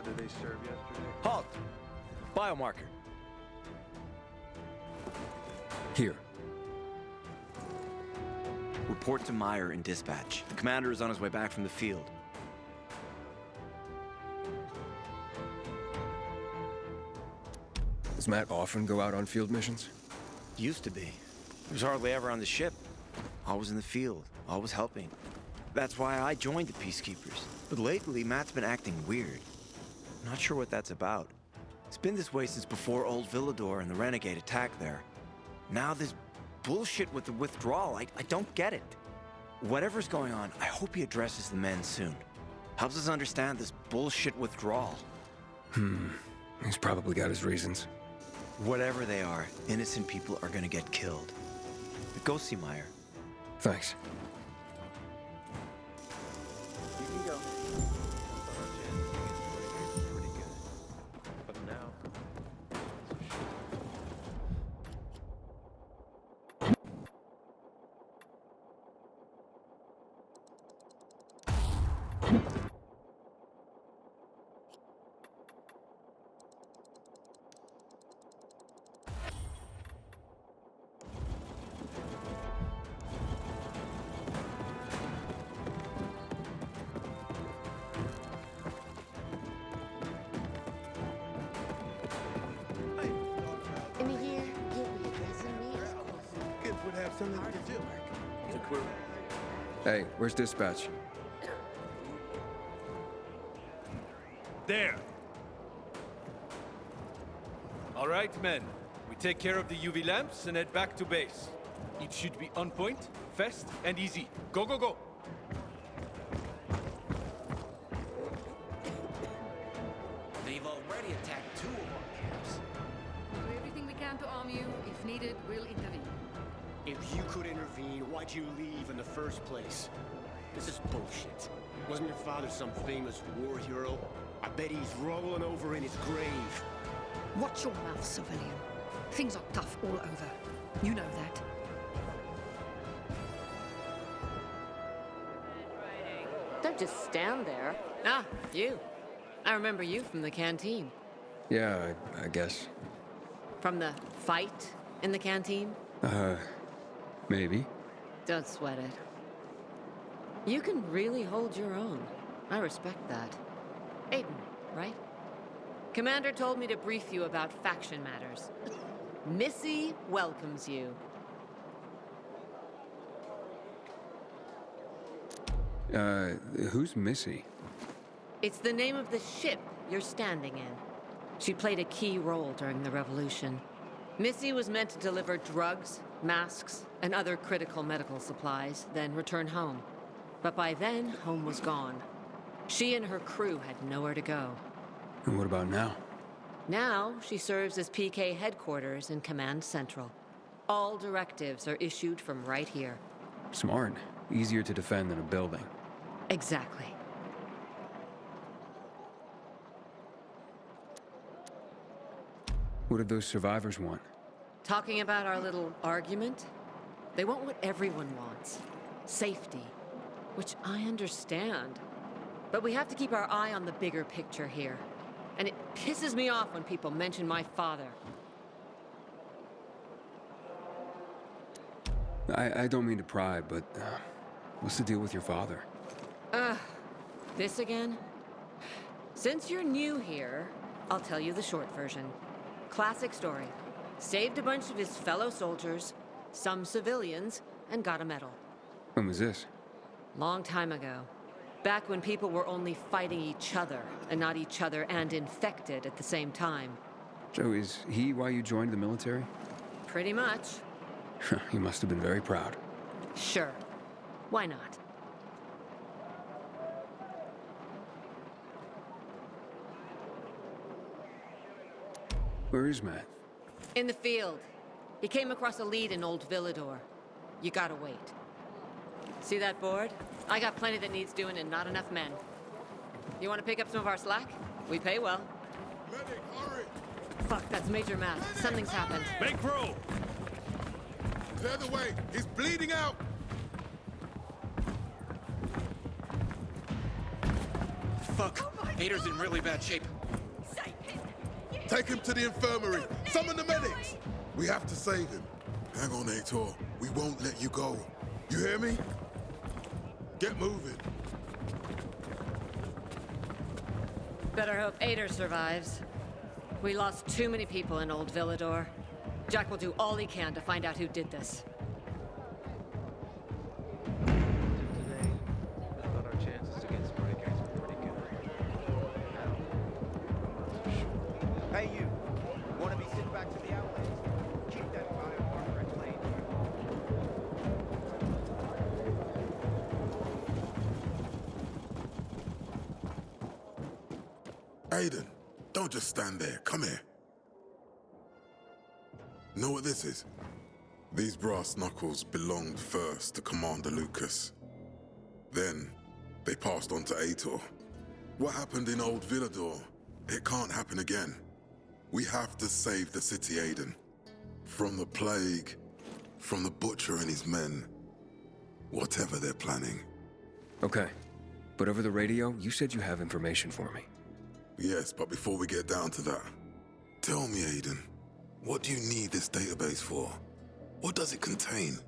did they serve yesterday? Halt! Biomarker. Here. Report to Meyer in dispatch. The commander is on his way back from the field. Does Matt often go out on field missions? Used to be. He was hardly ever on the ship. Always in the field, always helping. That's why I joined the Peacekeepers. But lately, Matt's been acting weird. Not sure what that's about. It's been this way since before old Villador and the Renegade attack there. Now this bullshit with the withdrawal, I don't get it. Whatever's going on, I hope he addresses the men soon. Helps us understand this bullshit withdrawal. He's probably got his reasons. Whatever they are, innocent people are gonna get killed. But go see Meyer. Thanks. You can go. Pretty good. But now... In a year, you'll be addressing me as Kids would have something to do. Hey, where's dispatch? There! All right, men. We take care of the UV lamps and head back to base. It should be on point, fast, and easy. Go, go, go! They've already attacked 2 of our camps. We'll do everything we can to arm you. If needed, we'll intervene. If you could intervene, why'd you leave in the first place? This is bullshit. Wasn't your father some famous war hero? I bet he's rolling over in his grave. Watch your mouth, civilian. Things are tough all over. You know that. Don't just stand there. Ah, you. I remember you from the canteen. Yeah, I guess. From the fight in the canteen? Maybe. Don't sweat it. You can really hold your own. I respect that. Aiden, right? Commander told me to brief you about faction matters. Missy welcomes you. Who's Missy? It's the name of the ship you're standing in. She played a key role during the revolution. Missy was meant to deliver drugs, masks, and other critical medical supplies, then return home. But by then, home was gone. She and her crew had nowhere to go. And what about now? Now, she serves as PK headquarters in Command Central. All directives are issued from right here. Smart. Easier to defend than a building. Exactly. What did those survivors want? Talking about our little argument? They want what everyone wants. Safety. Which I understand. But we have to keep our eye on the bigger picture here. And it pisses me off when people mention my father. I don't mean to pry, but what's the deal with your father? This again? Since you're new here, I'll tell you the short version. Classic story. Saved a bunch of his fellow soldiers, some civilians, and got a medal. When was this? Long time ago. Back when people were only fighting each other, and not each other and infected at the same time. So is he why you joined the military? Pretty much. He must have been very proud. Sure. Why not? Where is Matt? In the field. He came across a lead in old Villador. You gotta wait. See that board? I got plenty that needs doing and not enough men. You want to pick up some of our slack? We pay well. Medic, hurry! Fuck, that's Major Matt. Something's happened. Make room! The other way! He's bleeding out! Fuck! Hader's in really bad shape. Take him to the infirmary. Summon the medics. We have to save him. Hang on, Aitor. We won't let you go. You hear me? Get moving. Better hope Ader survives. We lost too many people in Old Villador. Jack will do all he can to find out who did this. Today, I thought our chances against breakers were pretty good. Now, I'm not so sure. Hey, you. Want to be sent back to the outlays? Keep that biomarker clean. Aiden, don't just stand there. Come here. Know what this is? These brass knuckles belonged first to Commander Lucas. Then, they passed on to Aitor. What happened in Old Villador, it can't happen again. We have to save the city, Aiden. From the plague, from the Butcher and his men. Whatever they're planning. Okay. But over the radio, you said you have information for me. Yes, but before we get down to that, tell me, Aiden, what do you need this database for? What does it contain?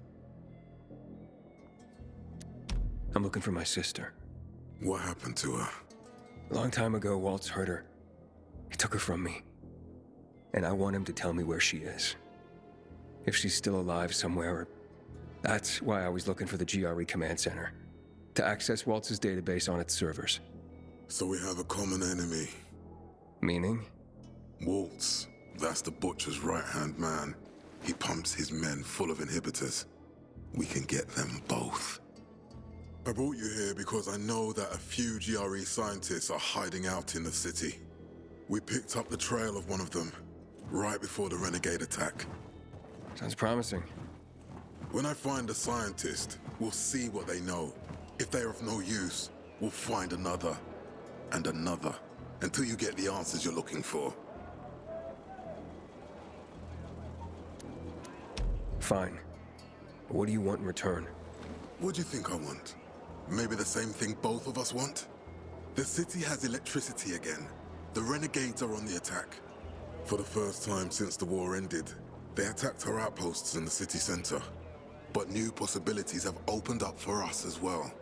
I'm looking for my sister. What happened to her? A long time ago, Waltz hurt her. He took her from me. And I want him to tell me where she is. If she's still alive somewhere. That's why I was looking for the GRE command center. To access Waltz's database on its servers. So we have a common enemy. Meaning? Waltz. That's the Butcher's right-hand man. He pumps his men full of inhibitors. We can get them both. I brought you here because I know that a few GRE scientists are hiding out in the city. We picked up the trail of one of them, right before the renegade attack. Sounds promising. When I find a scientist, we'll see what they know. If they're of no use, we'll find another, and another, until you get the answers you're looking for. Fine. What do you want in return? What do you think I want? Maybe the same thing both of us want? The city has electricity again. The renegades are on the attack. For the first time since the war ended, they attacked our outposts in the city center. But new possibilities have opened up for us as well.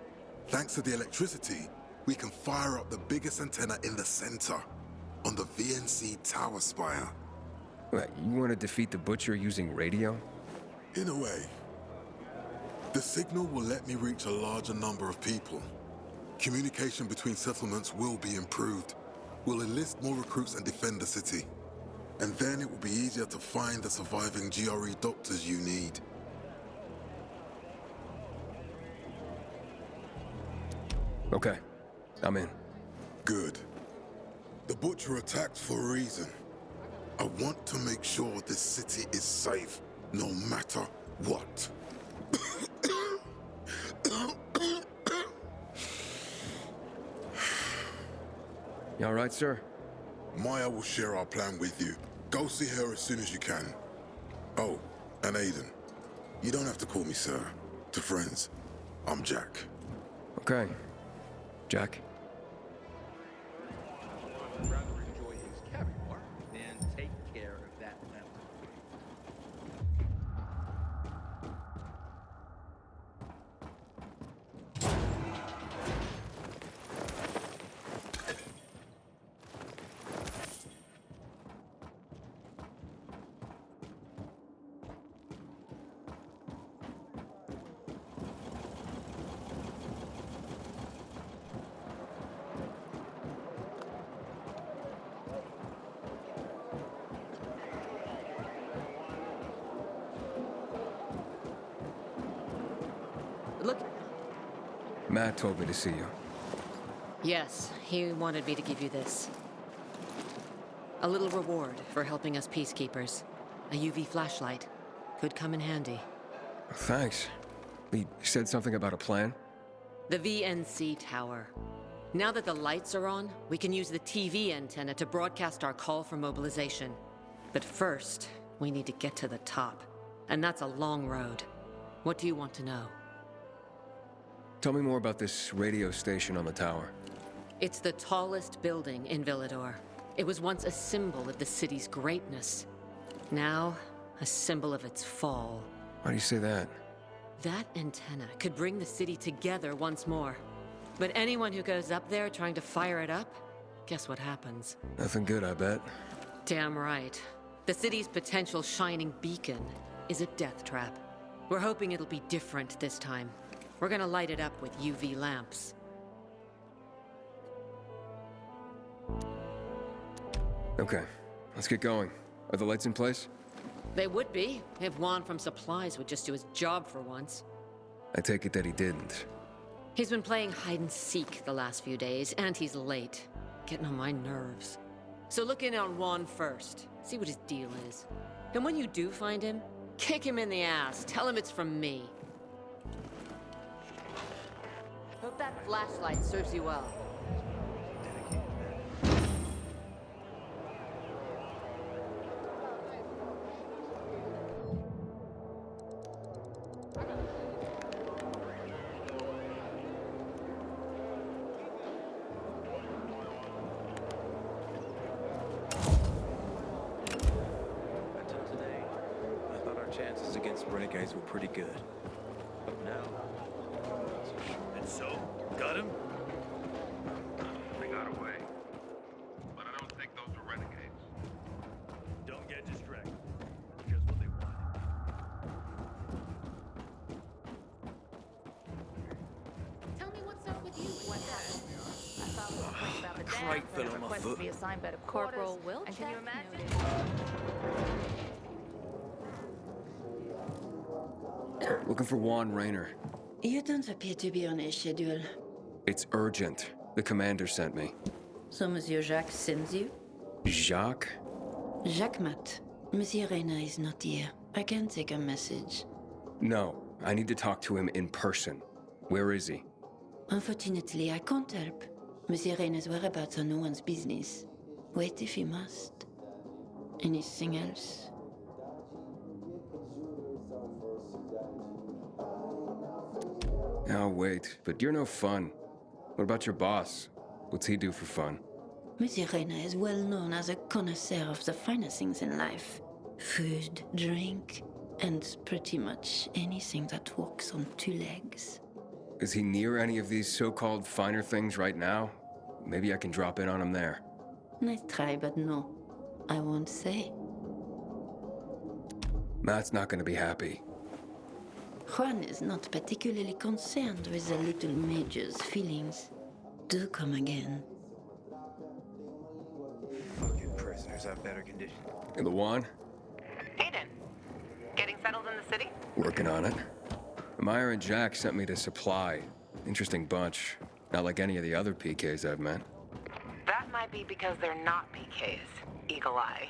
Thanks to the electricity, we can fire up the biggest antenna in the center, on the VNC tower spire. What, you want to defeat the Butcher using radio? In a way. The signal will let me reach a larger number of people. Communication between settlements will be improved. We'll enlist more recruits and defend the city. And then it will be easier to find the surviving GRE doctors you need. Okay, I'm in. Good. The Butcher attacked for a reason. I want to make sure this city is safe, no matter what. You all right, sir? Maya will share our plan with you. Go see her as soon as you can. Oh, and Aiden. You don't have to call me sir. To friends, I'm Jack. Okay. Jack? I'd rather enjoy his caviar than take care of that lemon. Look. Matt told me to see you. Yes, he wanted me to give you this. A little reward for helping us peacekeepers. A UV flashlight. Could come in handy. Thanks. He said something about a plan? The VNC tower. Now that the lights are on, we can use the TV antenna to broadcast our call for mobilization. But first, we need to get to the top. And that's a long road. What do you want to know? Tell me more about this radio station on the tower. It's the tallest building in Villador. It was once a symbol of the city's greatness. Now, a symbol of its fall. Why do you say that? That antenna could bring the city together once more. But anyone who goes up there trying to fire it up, guess what happens? Nothing good, I bet. Damn right. The city's potential shining beacon is a death trap. We're hoping it'll be different this time. We're gonna light it up with UV lamps. Okay, let's get going. Are the lights in place? They would be, if Juan from Supplies would just do his job for once. I take it that he didn't. He's been playing hide and seek the last few days, and he's late. Getting on my nerves. So look in on Juan first. See what his deal is. And when you do find him, kick him in the ass. Tell him it's from me. Hope that flashlight serves you well. Until today, I thought our chances against renegades were pretty good. But now, I'm not so sure. And so, got him? They got away. But I don't think those were renegades. Don't get distracted. Just what they wanted. Tell me what's up with you. What happened? I filed a complaint about the dam, Crate then fell a on my request foot. to be assigned better Corporal quarters. And can you Wilczek imagine? Looking for Juan Rayner. You don't appear to be on a schedule. It's urgent. The commander sent me. So Monsieur Jacques sends you? Jacques? Jacques Mat. Monsieur Reyna is not here. I can take a message. No, I need to talk to him in person. Where is he? Unfortunately, I can't help. Monsieur Reyna's whereabouts are no one's business. Wait if you must. Anything else? I'll wait, but you're no fun. What about your boss? What's he do for fun? Monsieur Reyna is well known as a connoisseur of the finer things in life. Food, drink, and pretty much anything that walks on two legs. Is he near any of these so-called finer things right now? Maybe I can drop in on him there. Nice try, but no. I won't say. Matt's not gonna be happy. Juan is not particularly concerned with the little major's feelings. Do come again. Fucking prisoners have better conditions. Hey, Luan? Aiden, getting settled in the city? Working on it. Meyer and Jack sent me to Supply. Interesting bunch. Not like any of the other PKs I've met. That might be because they're not PKs, Eagle Eye.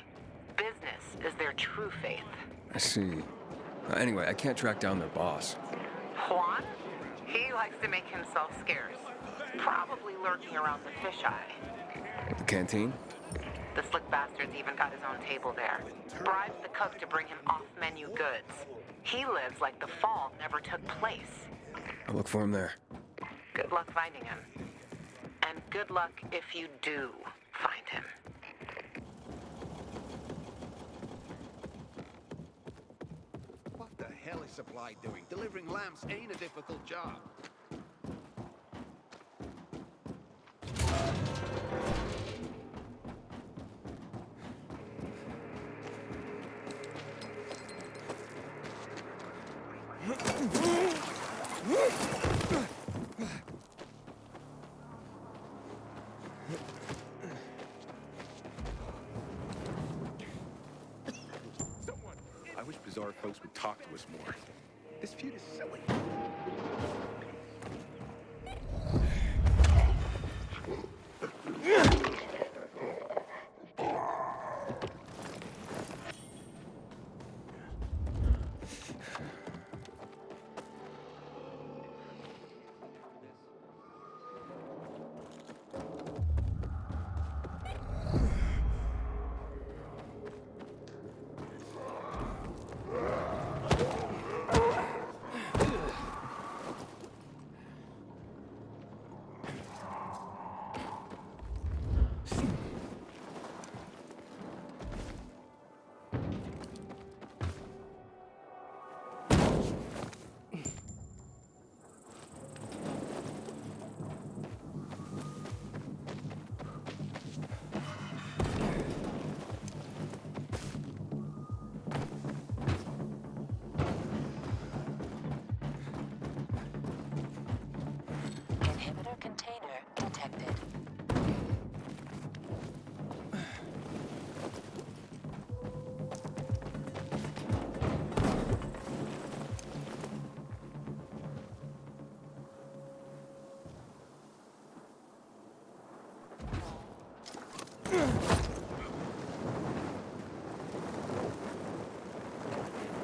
Business is their true faith. I see. Anyway, I can't track down their boss. Juan? He likes to make himself scarce. Probably lurking around the fisheye. The canteen? The slick bastard's even got his own table there. Bribes the cook to bring him off-menu goods. He lives like the fall never took place. I'll look for him there. Good luck finding him. And good luck if you do find him. What the hell is Supply doing? Delivering lamps ain't a difficult job. I wish Bizarre folks would talk to us more. This feud is silly.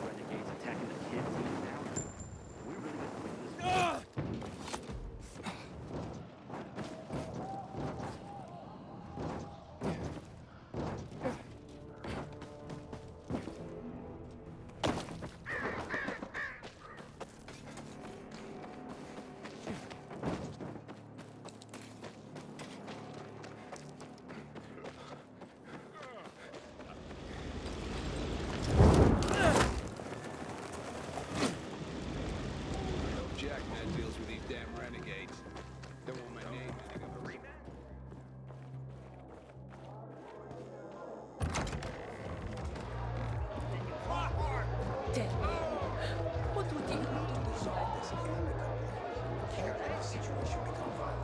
Renegades attacking the canteen now. We really gonna do this? Jack man deals with these damn renegades. Don't want my name ending up a rematch. Tell me, what would you do to resolve this amicably? Can't let the situation become violent.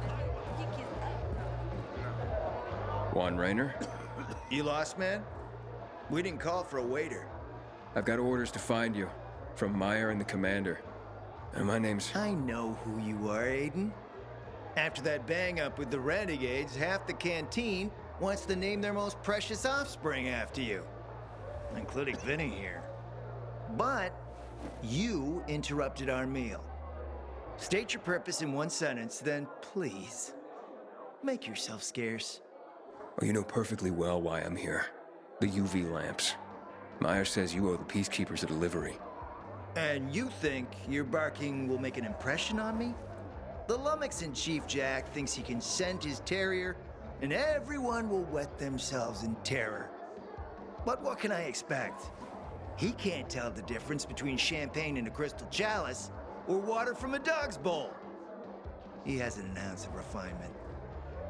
Juan Rayner? You lost, man? We didn't call for a waiter. I've got orders to find you. From Meyer and the commander. And my name's... I know who you are, Aiden. After that bang-up with the Renegades, half the canteen wants to name their most precious offspring after you. Including Vinny here. But you interrupted our meal. State your purpose in one sentence, then please, make yourself scarce. Oh, you know perfectly well why I'm here. The UV lamps. Meyer says you owe the peacekeepers a delivery. And you think your barking will make an impression on me? The lummox-in-chief Jack thinks he can scent his terrier, and everyone will wet themselves in terror. But what can I expect? He can't tell the difference between champagne in a crystal chalice or water from a dog's bowl. He hasn't an ounce of refinement.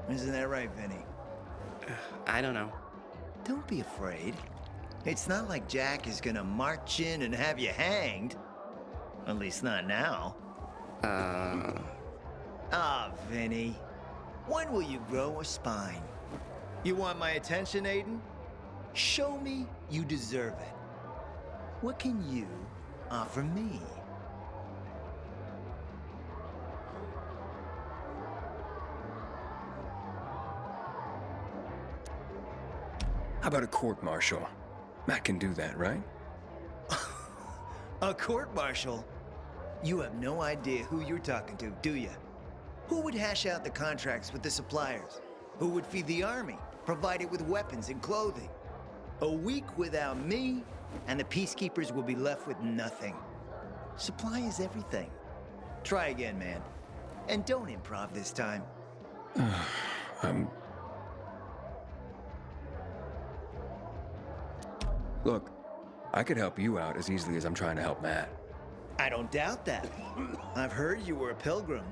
Isn't that right, Vinny? I don't know. Don't be afraid. It's not like Jack is gonna march in and have you hanged. At least not now. Ah, Vinny. When will you grow a spine? You want my attention, Aiden? Show me you deserve it. What can you offer me? How about a court-martial? Matt can do that, right? A court-martial? You have no idea who you're talking to, do you? Who would hash out the contracts with the suppliers? Who would feed the army, provide it with weapons and clothing? A week without me, and the peacekeepers will be left with nothing. Supply is everything. Try again, man. And don't improv this time. Look, I could help you out as easily as I'm trying to help Matt. I don't doubt that. I've heard you were a pilgrim.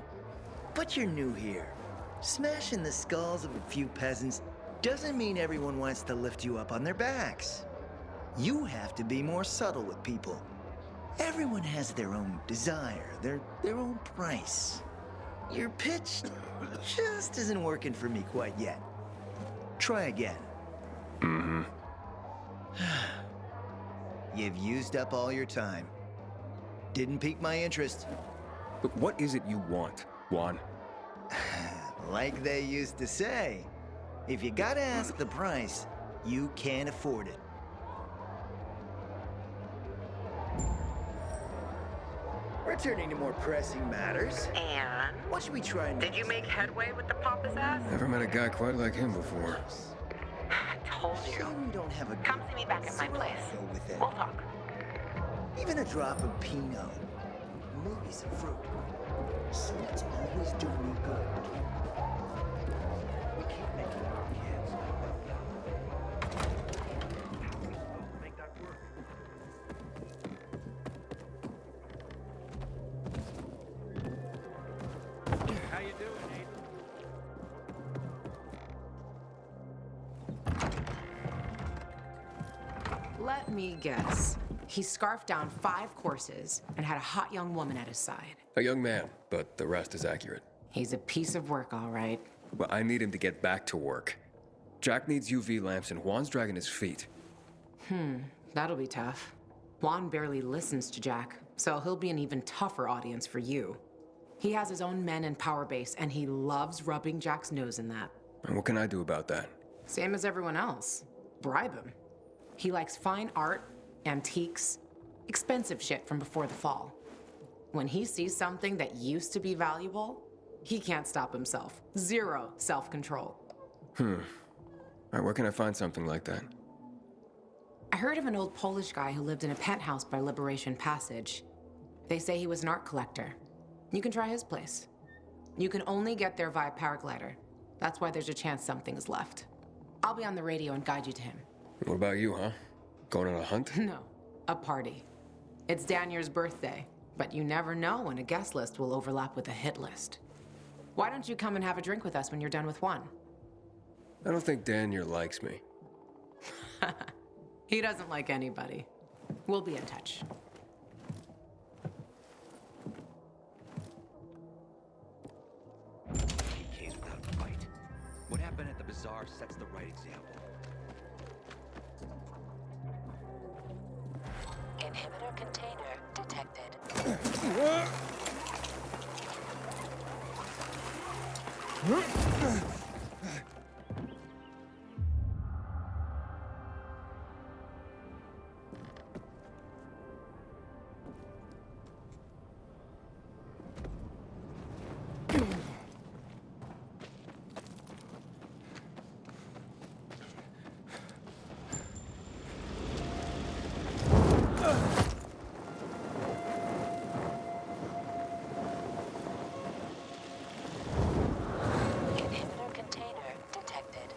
But you're new here. Smashing the skulls of a few peasants doesn't mean everyone wants to lift you up on their backs. You have to be more subtle with people. Everyone has their own desire, their own price. Your pitch just isn't working for me quite yet. Try again. Mm-hmm. You've used up all your time. Didn't pique my interest. But what is it you want, Juan? Like they used to say, if you gotta ask the price, you can't afford it. Returning to more pressing matters. And? What should we try next? Did you make headway with the pompous ass? Never met a guy quite like him before. I told you. Shame we don't have a Come see me back at my place. Go with it. We'll talk. Even a drop of Pinot. Maybe some fruit. Sweets always do me good. We keep making our kids. Make that work. How you doing, Aiden? Let me guess. He scarfed down 5 courses and had a hot young woman at his side. A young man, but the rest is accurate. He's a piece of work, all right. Well, I need him to get back to work. Jack needs UV lamps and Juan's dragging his feet. That'll be tough. Juan barely listens to Jack, so he'll be an even tougher audience for you. He has his own men and power base, and he loves rubbing Jack's nose in that. And what can I do about that? Same as everyone else. Bribe him. He likes fine art, antiques, expensive shit from before the fall. When he sees something that used to be valuable, he can't stop himself. Zero self-control. All right, where can I find something like that? I heard of an old Polish guy who lived in a penthouse by Liberation Passage. They say he was an art collector. You can try his place. You can only get there via paraglider. That's why there's a chance something's left. I'll be on the radio and guide you to him. What about you, huh? Going on a hunt? No, a party. It's Danier's birthday, but you never know when a guest list will overlap with a hit list. Why don't you come and have a drink with us when you're done with one? I don't think Danier likes me. He doesn't like anybody. We'll be in touch. Case without a fight. What happened at the bazaar sets the right example. Inhibitor container detected. Inhibitor container detected.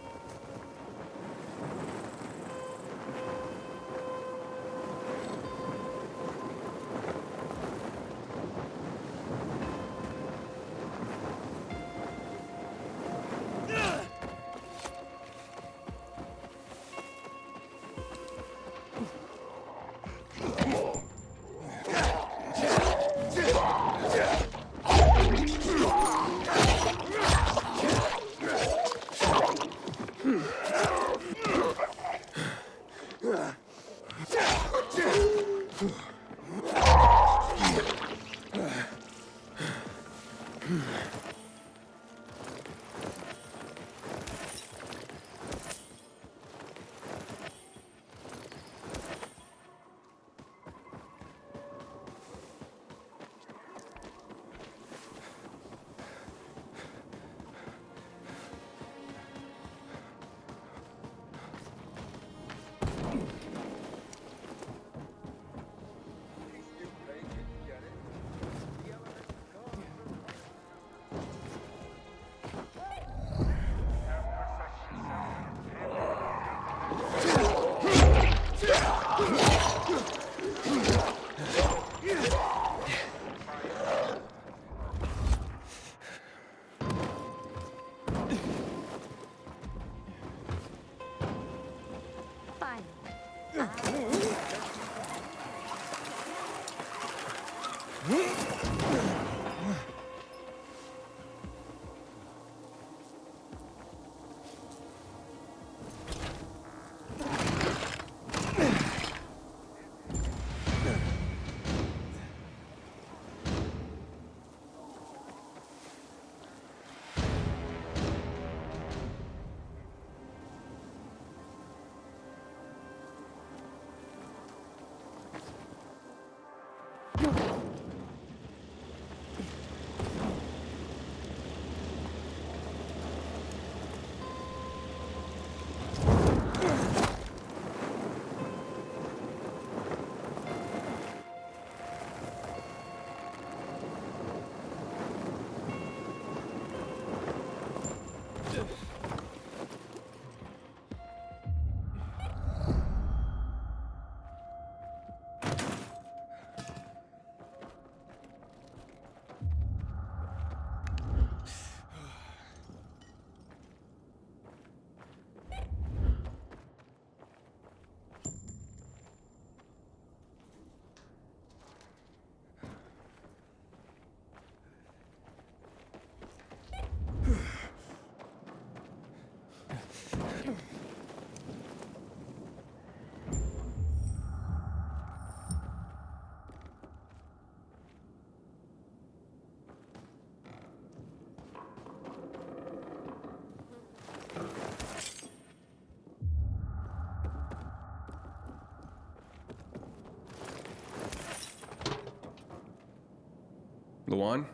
Luan?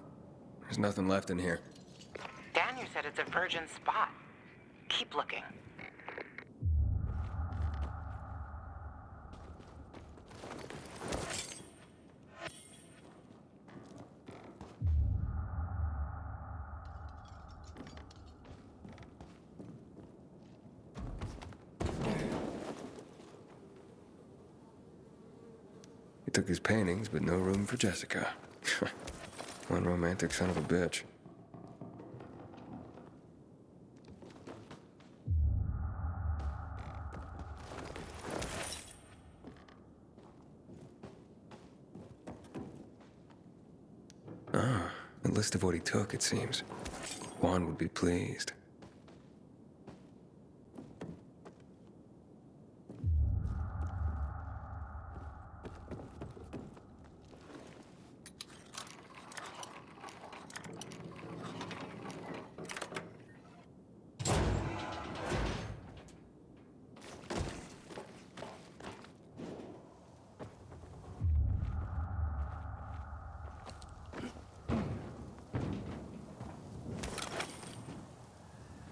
There's nothing left in here. Daniel said it's a virgin spot. Keep looking. He took his paintings, but no room for Jessica. One romantic son of a bitch. Ah, a list of what he took, it seems. Juan would be pleased.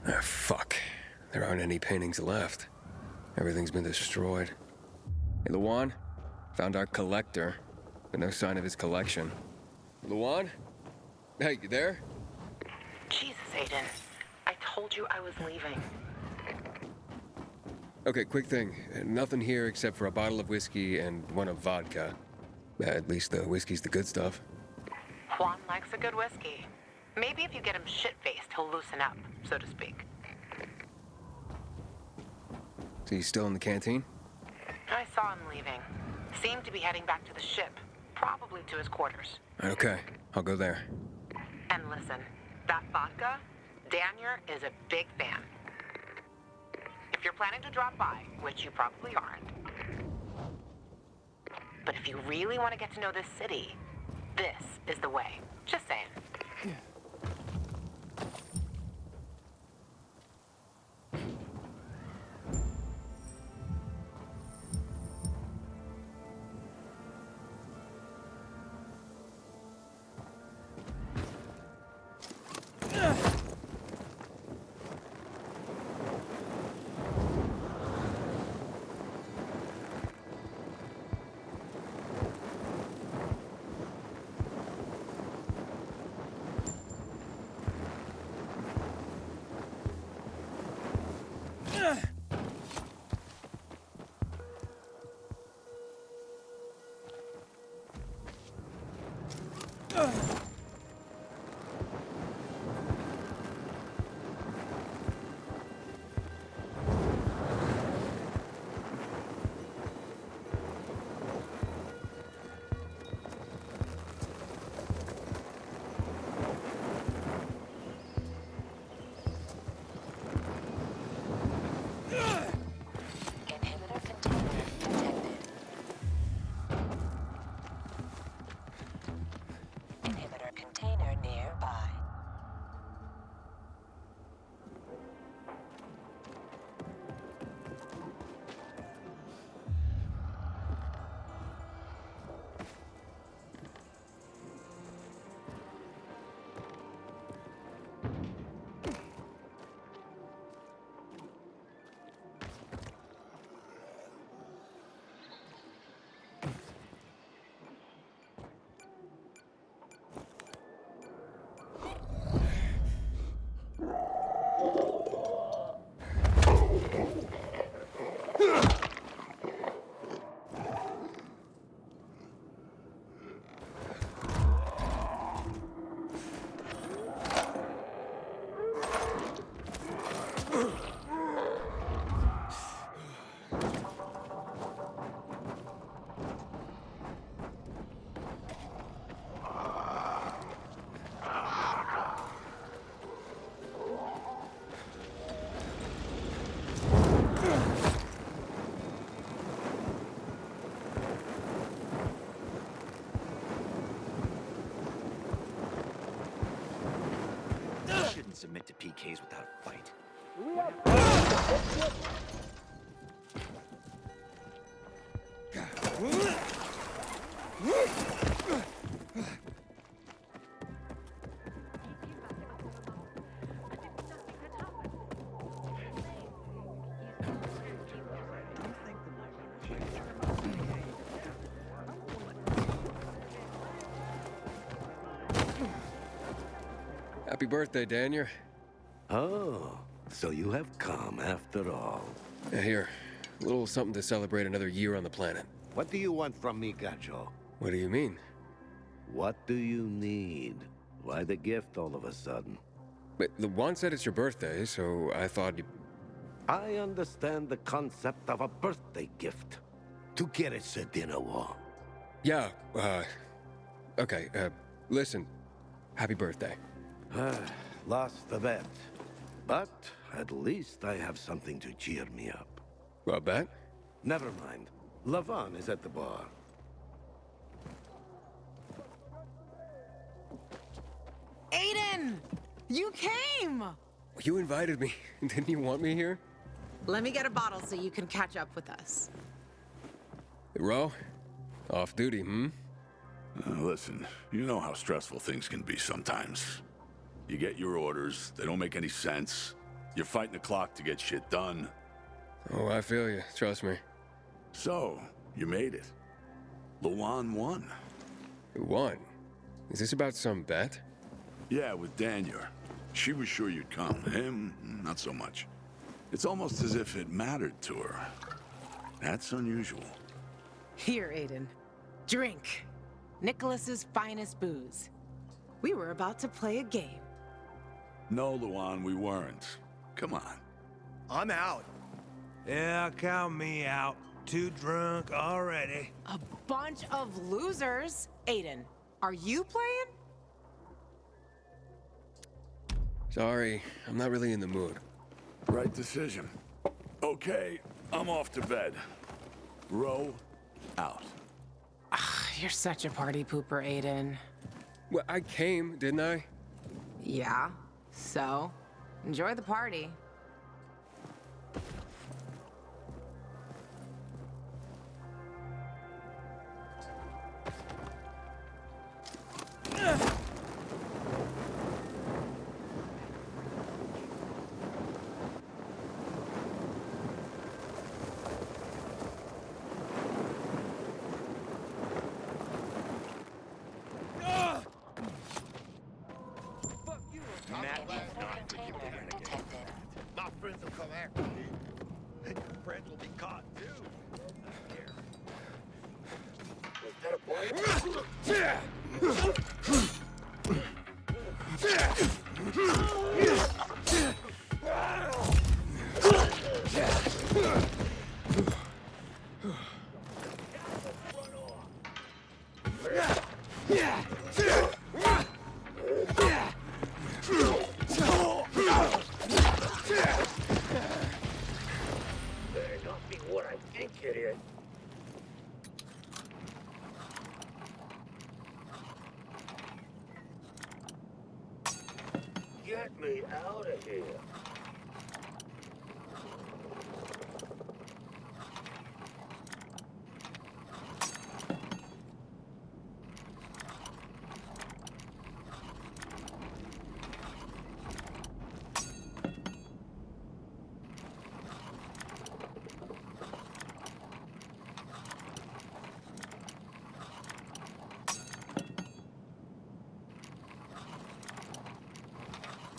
Ah, fuck. There aren't any paintings left. Everything's been destroyed. Hey, Luan? Found our collector, but no sign of his collection. Luan? Hey, you there? Jesus, Aiden. I told you I was leaving. Okay, quick thing. Nothing here except for a bottle of whiskey and one of vodka. At least the whiskey's the good stuff. Juan likes a good whiskey. Maybe if you get him shit-faced, he'll loosen up, so to speak. So he's still in the canteen? I saw him leaving. Seemed to be heading back to the ship. Probably to his quarters. Okay, I'll go there. And listen, that vodka, Daniel is a big fan. If you're planning to drop by, which you probably aren't, but if you really want to get to know this city, this is the way. Just saying. Submit to PKs without a fight. Happy birthday, Daniel. Oh, so you have come after all. Here, a little something to celebrate another year on the planet. What do you want from me, Gajo? What do you mean? What do you need? Why the gift all of a sudden? But the one said it's your birthday, so I thought you... I understand the concept of a birthday gift. To get us a dinner wall. Yeah, okay, listen. Happy birthday. Lost the bet. But at least I have something to cheer me up. Well, bet? Never mind. Lavon is at the bar. Aiden! You came! You invited me. Didn't you want me here? Let me get a bottle so you can catch up with us. Ro? Off duty, hmm? Listen, you know how stressful things can be sometimes. You get your orders, they don't make any sense. You're fighting the clock to get shit done. Oh, I feel you. Trust me. So, you made it. Luan won. Won? Is this about some bet? Yeah, with Daniel. She was sure you'd come. Him, not so much. It's almost as if it mattered to her. That's unusual. Here, Aiden. Drink. Nicholas's finest booze. We were about to play a game. No, Luan, we weren't. Come on. I'm out. Yeah, count me out. Too drunk already. A bunch of losers. Aiden, are you playing? Sorry, I'm not really in the mood. Right decision. Okay, I'm off to bed. Row out. You're such a party pooper, Aiden. Well, I came, didn't I? Yeah, so enjoy the party. My friends will come after you. And your friends will be caught too. Was that a Better not be what I think it is. Get me out of here.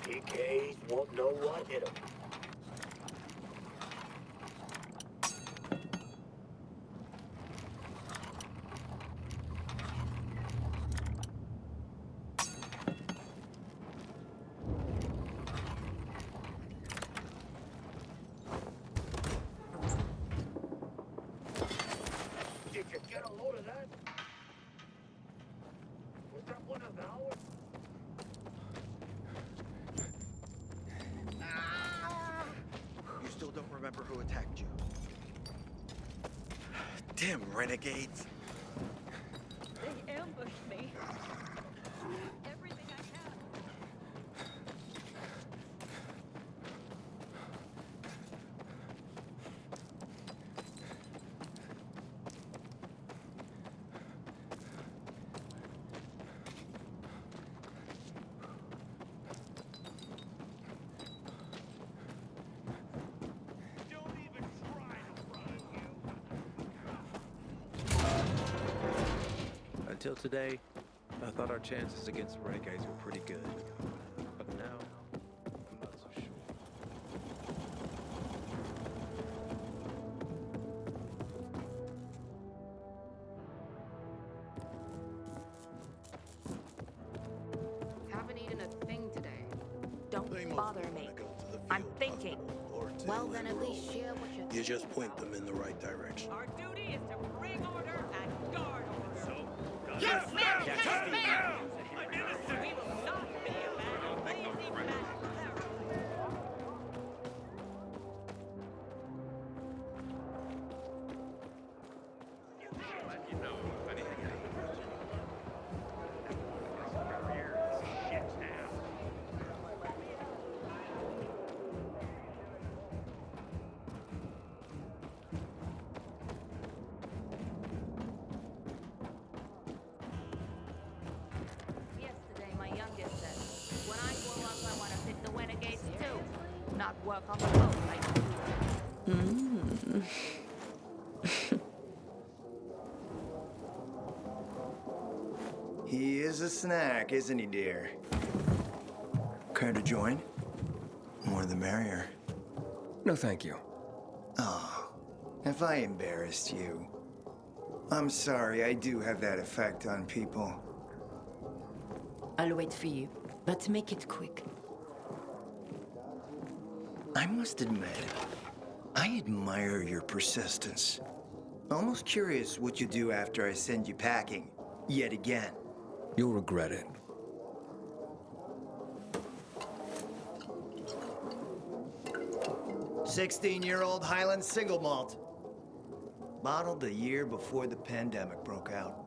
PKs won't know what hit them. Did you get a load of that? Was that one of ours? You still don't remember who attacked you? Damn renegades. They ambushed me. Everything I had. Until today, I thought our chances against renegades were pretty good. But bother me. I'm thinking. Well, then at least share what you You just point them in the right direction. Our duty is to bring order and guard order. Yes, ma'am! Yes, ma'am! We will not be a lazy Yesterday, my youngest said, when I grow up, I want to fit the renegades too. Not work on the boat like He is a snack, isn't he, dear? Care to join? More the merrier. No, thank you. Oh, if I embarrassed you. I'm sorry, I do have that effect on people. I'll wait for you, but make it quick. I must admit, I admire your persistence. Almost curious what you do after I send you packing, yet again. You'll regret it. "16-year-old Highland single malt. Bottled the year before the pandemic broke out.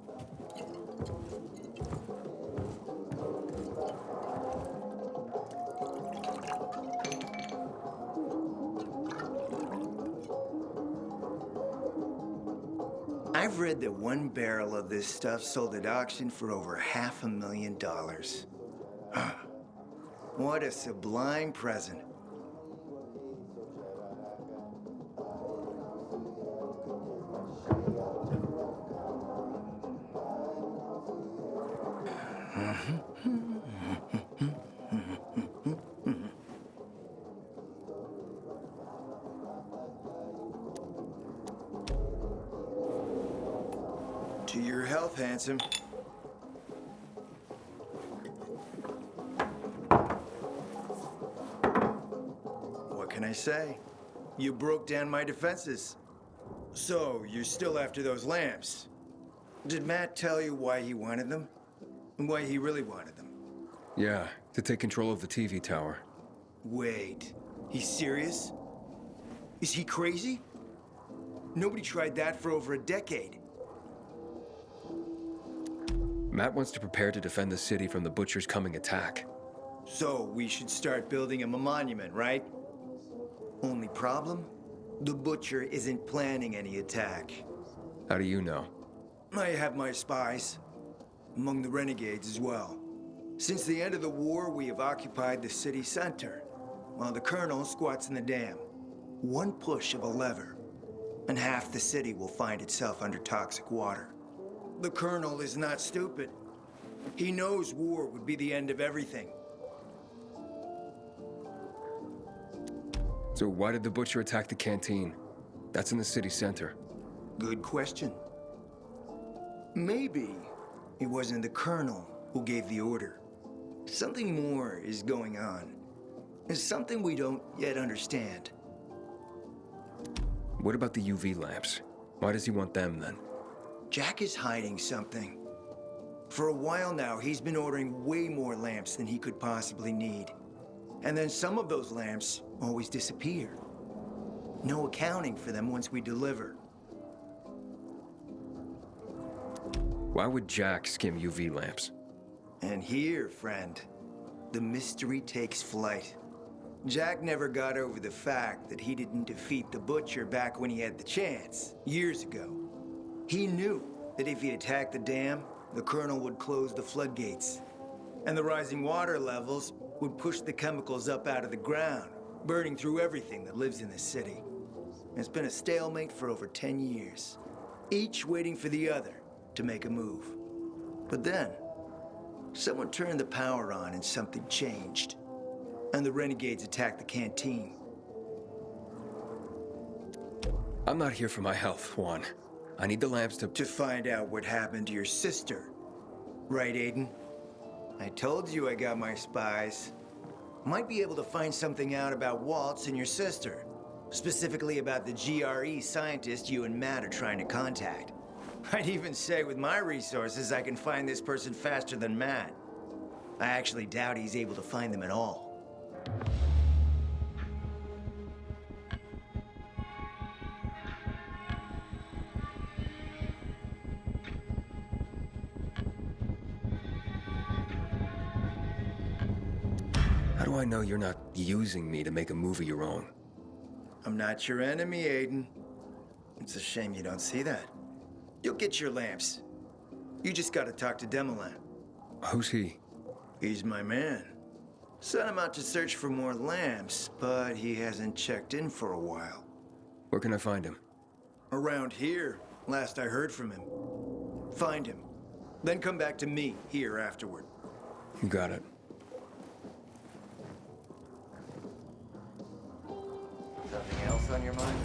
I've read that one barrel of this stuff sold at auction for over $500,000. What a sublime present. To your health, handsome. What can I say? You broke down my defenses. So, you're still after those lamps. Did Matt tell you why he wanted them? And why he really wanted them? Yeah, to take control of the TV tower. Wait, he's serious? Is he crazy? Nobody tried that for over a decade. Matt wants to prepare to defend the city from the Butcher's coming attack. So, we should start building him a monument, right? Only problem? The Butcher isn't planning any attack. How do you know? I have my spies. Among the renegades as well. Since the end of the war, we have occupied the city center, while the Colonel squats in the dam. One push of a lever, and half the city will find itself under toxic water. The Colonel is not stupid. He knows war would be the end of everything. So why did the Butcher attack the canteen? That's in the city center. Good question. Maybe it wasn't the Colonel who gave the order. Something more is going on. It's something we don't yet understand. What about the UV lamps? Why does he want them then? Jack is hiding something. For a while now, he's been ordering way more lamps than he could possibly need. And then some of those lamps always disappear. No accounting for them once we deliver. Why would Jack skim UV lamps? And here, friend, the mystery takes flight. Jack never got over the fact that he didn't defeat the Butcher back when he had the chance, years ago. He knew that if he attacked the dam, the Colonel would close the floodgates. And the rising water levels would push the chemicals up out of the ground, burning through everything that lives in the city. It's been a stalemate for over 10 years, each waiting for the other to make a move. But then, someone turned the power on and something changed. And the renegades attacked the canteen. I'm not here for my health, Juan. I need the lamps to find out what happened to your sister. Right, Aiden? I told you I got my spies. Might be able to find something out about Waltz and your sister. Specifically about the GRE scientist you and Matt are trying to contact. I'd even say with my resources, I can find this person faster than Matt. I actually doubt he's able to find them at all. How do I know you're not using me to make a move of your own? I'm not your enemy, Aiden. It's a shame you don't see that. You'll get your lamps. You just gotta talk to Demolan. Who's he? He's my man. Sent him out to search for more lamps, but he hasn't checked in for a while. Where can I find him? Around here, last I heard from him. Find him. Then come back to me here afterward. You got it. Something else on your mind?